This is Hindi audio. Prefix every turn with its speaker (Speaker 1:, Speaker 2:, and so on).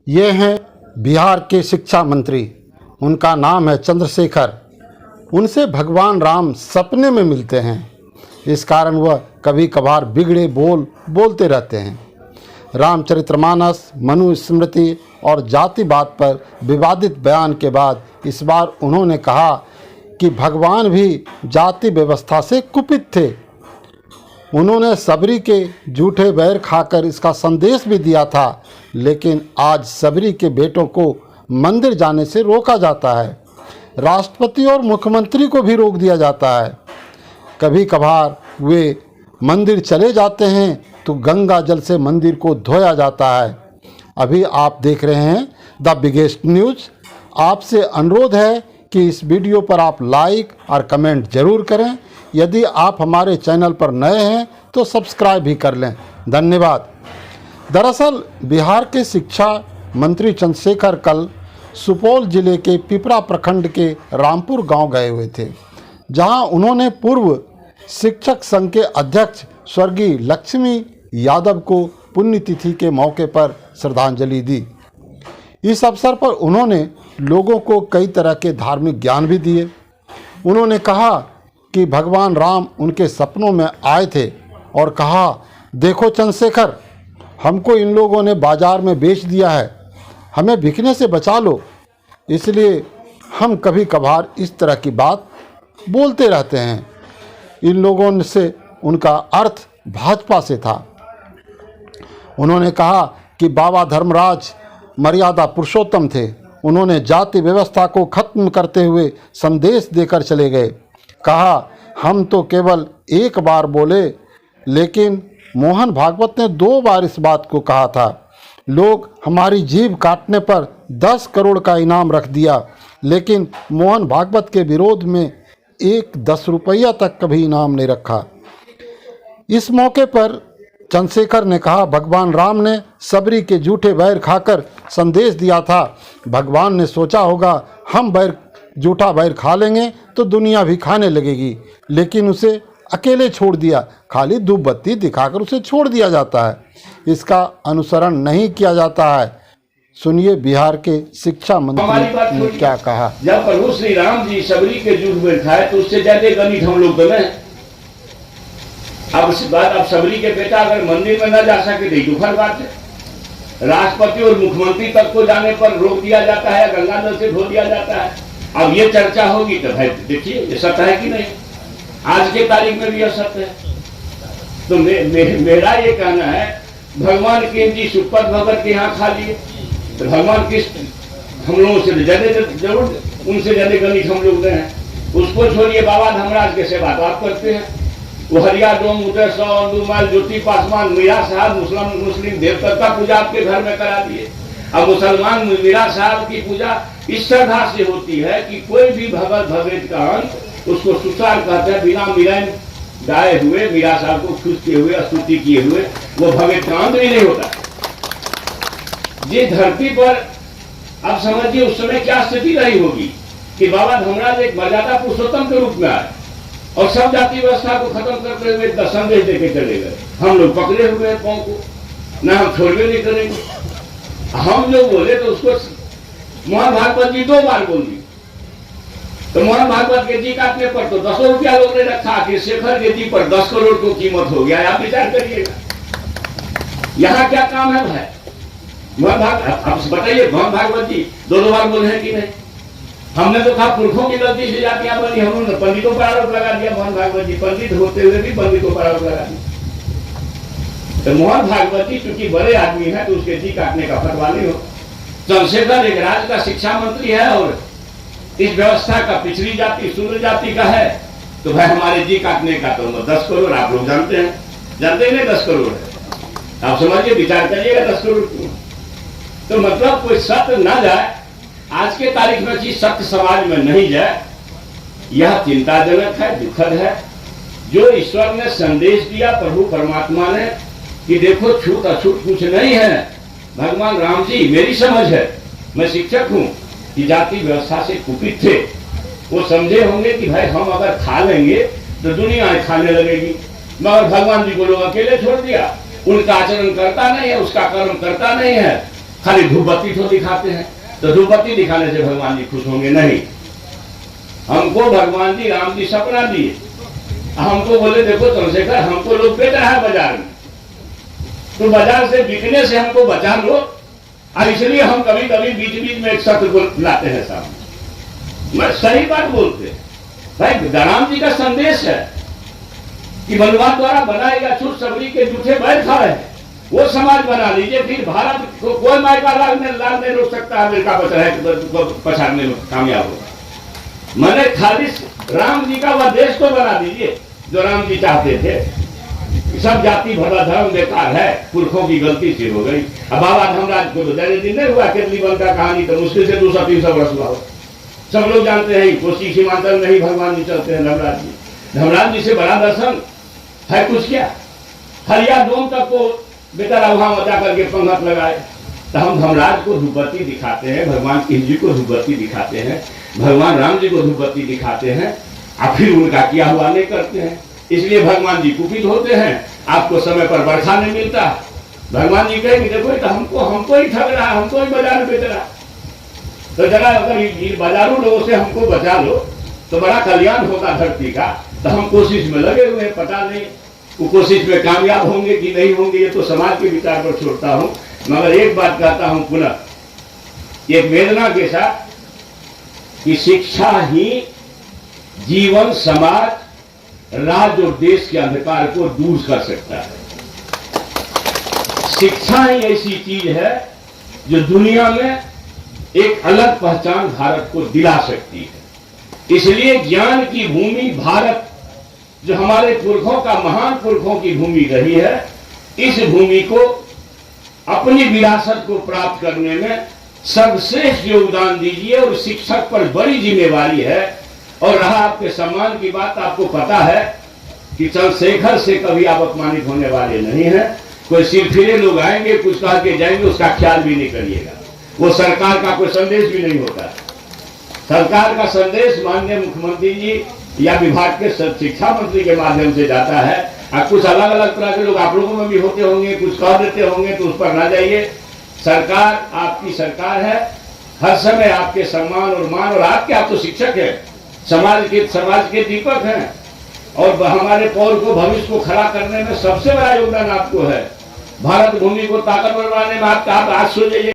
Speaker 1: ये हैं बिहार के शिक्षा मंत्री। उनका नाम है चंद्रशेखर। उनसे भगवान राम सपने में मिलते हैं। इस कारण वह कभी कभार बिगड़े बोलते रहते हैं। रामचरितमानस, मनुस्मृति और जातिवाद पर विवादित बयान के बाद इस बार उन्होंने कहा कि भगवान भी जाति व्यवस्था से कुपित थे। उन्होंने सबरी के झूठे बैर खाकर इसका संदेश भी दिया था, लेकिन आज सबरी के बेटों को मंदिर जाने से रोका जाता है। राष्ट्रपति और मुख्यमंत्री को भी रोक दिया जाता है। कभी कभार वे मंदिर चले जाते हैं तो गंगा जल से मंदिर को धोया जाता है। अभी आप देख रहे हैं द बिगेस्ट न्यूज़। आपसे अनुरोध है कि इस वीडियो पर आप लाइक और कमेंट जरूर करें। यदि आप हमारे चैनल पर नए हैं तो सब्सक्राइब भी कर लें। धन्यवाद। दरअसल बिहार के शिक्षा मंत्री चंद्रशेखर कल सुपौल जिले के पिपरा प्रखंड के रामपुर गांव गए हुए थे, जहां उन्होंने पूर्व शिक्षक संघ के अध्यक्ष स्वर्गीय लक्ष्मी यादव को पुण्यतिथि के मौके पर श्रद्धांजलि दी। इस अवसर पर उन्होंने लोगों को कई तरह के धार्मिक ज्ञान भी दिए। उन्होंने कहा कि भगवान राम उनके सपनों में आए थे और कहा, देखो चंद्रशेखर, हमको इन लोगों ने बाजार में बेच दिया है, हमें बिकने से बचा लो। इसलिए हम कभी कभार इस तरह की बात बोलते रहते हैं। इन लोगों से उनका अर्थ भाजपा से था। उन्होंने कहा कि बाबा धर्मराज मर्यादा पुरुषोत्तम थे। उन्होंने जाति व्यवस्था को खत्म करते हुए संदेश देकर चले गए। कहा, हम तो केवल एक बार बोले, लेकिन मोहन भागवत ने 2 बार इस बात को कहा था। लोग हमारी जीभ काटने पर 10 करोड़ का इनाम रख दिया, लेकिन मोहन भागवत के विरोध में 10 रुपया तक कभी इनाम नहीं रखा। इस मौके पर चंद्रशेखर ने कहा, भगवान राम ने सबरी के झूठे बैर खाकर संदेश दिया था। भगवान ने सोचा होगा हम झूठा बैर खा लेंगे तो दुनिया भी खाने लगेगी, लेकिन उसे अकेले छोड़ दिया। खाली धूप बत्ती दिखाकर उसे छोड़ दिया जाता है। इसका अनुसरण नहीं किया जाता है। सुनिए बिहार के शिक्षा मंत्री ने क्या कहा।
Speaker 2: जब प्रभु श्री राम जी सबरी के झूठ बैर खाए तो उससे ज्यादा गणित हम लोग बने। अब इस बात, अब सबरी के बेटा अगर मंदिर में न जा सके तो दुखद बात है। राष्ट्रपति और मुख्यमंत्री तक को जाने पर रोक दिया जाता है, गंगा जल से धो दिया जाता है। अब ये चर्चा होगी तो भाई देखिए ये सत्य है कि नहीं। आज के तारीख में भी यह सत्य है। तो मेरा ये कहना है, भगवान के जी सुपथ भगत के यहाँ खा लिए तो भगवान किस हम लोगों से ज्यादा जरूर उनसे ज्यादा गणित हम लोग हैं। उसको छोड़िए, बाबा धर्मराज के सेवा तो आप करते हैं। वो हरिया डोम उदय 100 अंदुमाल ज्योति पासवान मीरा साहब मुस्लिम देवता का पूजा आपके घर में करा दिए। अब मुसलमान मीरा साहब की पूजा इस श्रद्धा से होती है कि कोई भी भगत का अंत उसको सुसार कहते हैं। बिना मिलान गाए हुए, मीरा साहब को खुश किए हुए, स्तुति किए हुए वो भगत का अंत भी नहीं होता। ये धरती पर अब समझिए उस समय क्या स्थिति रही होगी कि बाबा धर्मराज एक मर्यादा पुरुषोत्तम के रूप में आए और सब जाति व्यवस्था को खत्म करते हुए संदेश देके चले गए। हम लोग पकड़े हुए हैं पांव को, ना हम छोड़वे नहीं करेंगे। हम लोग बोले तो उसको मोहन भागवत जी 2 बार बोल दी। तो मोहन भागवत के जी काटने पर तो 10 रुपया लोग ने रखा कि शेखर के जी पर 10 करोड़ को कीमत हो गया। आप विचार करिएगा यहाँ क्या काम है भाई। मोहन भागवत आप बताइए, मोहन भागवत जी 2 बार बोले हैं कि नहीं। हमने तो कहा पुरखों की गलती से जातियां बनी, हमने पंडितों पर आरोप लगा दिया। मोहन भागवत जी पंडित होते हुए भी पंडितों पर आरोप लगा दिया। तो मोहन भागवत जी चूंकि बड़े आदमी है तो उसके जी काटने का फतवा नहीं हो। चंद्रशेखर एक राज्य का शिक्षा मंत्री है और इस व्यवस्था का पिछड़ी जाति शूद्र जाति का है, तो भाई हमारे जी काटने का तो 10 करोड़ आप लोग जानते हैं, जानते नहीं 10 करोड़ है। आप समझिए, विचार करिएगा 10 करोड़। तो मतलब कोई सत्य ना जाए, आज के तारीख में चीज सत्य समाज में नहीं जाए, यह चिंताजनक है, दुखद है। जो ईश्वर ने संदेश दिया प्रभु परमात्मा ने कि देखो छूत अछूत कुछ नहीं है। भगवान राम जी, मेरी समझ है, मैं शिक्षक हूं, कि जाति व्यवस्था से कुपित थे। वो समझे होंगे कि भाई हम अगर खा लेंगे तो दुनिया खाने लगेगी। मगर भगवान जी को लोग अकेले छोड़ दिया। उनका आचरण करता नहीं है, उसका कर्म करता नहीं है, खाली धूपबत्ती तो दिखाते हैं। तो धूपबत्ती दिखाने से भगवान जी खुश होंगे? नहीं। हमको भगवान जी राम जी सपना दिए, हमको बोले देखो चंद्रशेखर हमको लोग बेच रहा है बाजार में, तो बाजार से बिकने से हमको बचा लो। और इसलिए हम कभी कभी बीच बीच में एक सत्र को लाते हैं सामने। मैं सही बात बोलते हैं भाई, राम जी का संदेश है कि मनवाद द्वारा बनाएगा छूट सबरी के जूठे बैठ खा रहे, वो समाज बना लीजिए, फिर भारत को कोई मायका लाग नहीं रोक सकता। अमेरिका बच रहा है पछाड़ने में कामयाब होगा। मैंने खाली राम जी का वह देश को बना दीजिए जो राम जी चाहते थे। सब जाति भला धर्म बेकार है, पुरखों की गलती से हो गई। अब बाबा धर्मराज को तो ज्यादा दिन नहीं हुआ, केतली बन का कहानी तो मुश्किल से 200-300 वर्ष हुआ हो। सब लोग जानते हैं कोसी सीमांचल में ही भगवान जी चलते हैं। धर्मराज जी से बड़ा दर्शन है कुछ क्या? हरिया डोम तक को बेचारा वहां मचा करके पंगत लगाए। तो हम धर्मराज को धूपबत्ती दिखाते हैं, भगवान कृष्ण जी को धूपबत्ती दिखाते हैं, भगवान राम जी को धूपबत्ती दिखाते हैं, और फिर उनका किया हुआ नहीं करते हैं। इसलिए भगवान जी कुपित होते हैं, आपको समय पर बरखा नहीं मिलता। भगवान जी कहेंगे देखो तो हमको ही ठग रहा है, हमको ही बाजार बेच रहा। तो जरा अगर बाजारू लोगों से हमको बचा लो तो बड़ा कल्याण होगा धरती का। तो हम कोशिश में लगे हुए हैं, पता नहीं वो कोशिश में कामयाब होंगे कि नहीं होंगे, ये तो समाज के विचार पर छोड़ता हूं। मगर एक बात कहता हूं पुनः, एक वेदना के साथ, कि शिक्षा ही जीवन, समाज, राज्य और देश के अंधकार को दूर कर सकता है। शिक्षा ही ऐसी चीज है जो दुनिया में एक अलग पहचान भारत को दिला सकती है। इसलिए ज्ञान की भूमि भारत, जो हमारे पुरखों का, महान पुरखों की भूमि रही है, इस भूमि को अपनी विरासत को प्राप्त करने में सर्वश्रेष्ठ योगदान दीजिए। और शिक्षक पर बड़ी जिम्मेवारी है। और रहा आपके सम्मान की बात, आपको पता है कि चंद्रशेखर से कभी आप अपमानित होने वाले नहीं हैं। कोई सिरफिरे लोग आएंगे, कुछ कह के जाएंगे, उसका ख्याल भी नहीं करिएगा। वो सरकार का कोई संदेश भी नहीं होता है। सरकार का संदेश माननीय मुख्यमंत्री जी या विभाग के शिक्षा मंत्री के माध्यम से जाता है। और कुछ अलग अलग तरह के लोग आप लोगों में भी होते होंगे, कुछ कह देते होंगे, तो उस पर ना जाइए। सरकार आपकी सरकार है, हर समय आपके सम्मान और मान, और आप तो शिक्षक हैं, समाज के दीपक हैं, और हमारे पौर को, भविष्य को खड़ा करने में सबसे बड़ा योगदान आपको है। भारत भूमि को ताकतवर बनाने में आप आज सो जाइए।